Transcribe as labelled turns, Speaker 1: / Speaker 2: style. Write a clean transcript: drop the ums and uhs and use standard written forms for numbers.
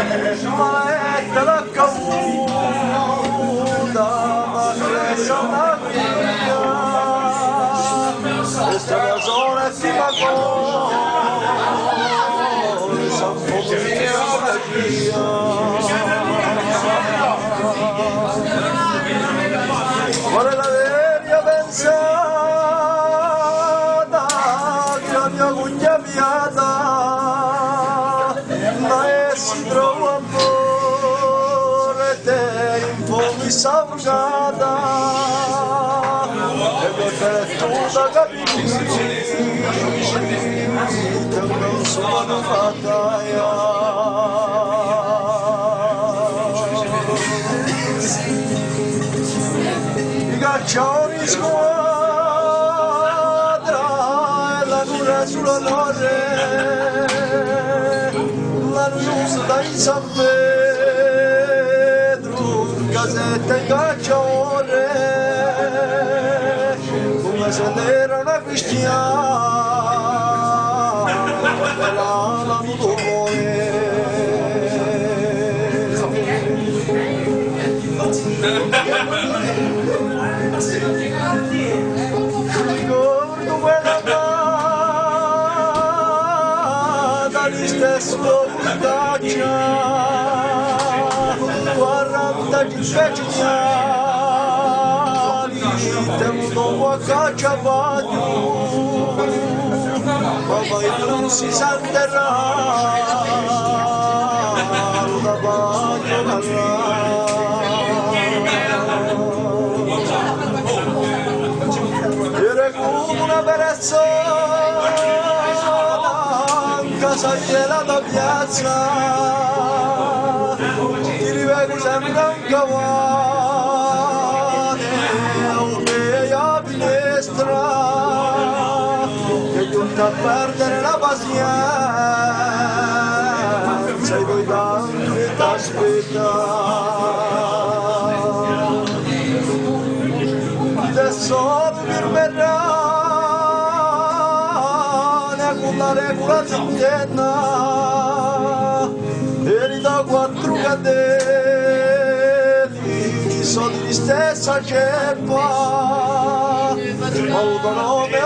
Speaker 1: maletta la cavuta, ma cresa una via, questa canzone si va con, San Pomino la via. Ora la veria pensata che la mia cugna piata ma si trova amore te in fondo salvata e per te tutta capire che non sono battaglia. Caccioni squadra e la luna sulla torre, la giusta in San Pedro, casetta in caccione, come se n'era una cristiana, la mutore. Ricordo quella data di stesso buttaccia 40 speciali tenuto a cacciavaglio ma poi non si sa enterrare da bagno d'arra. Una perezza in casa gliela da piazza ti rivedo sempre un cavallo e a finestra che giunta a perdere la pazienza e poi tanto che t'aspetta solo per verrà con la regola d'indietna e da 4 cadelli sono di stessa ceppa ma un nome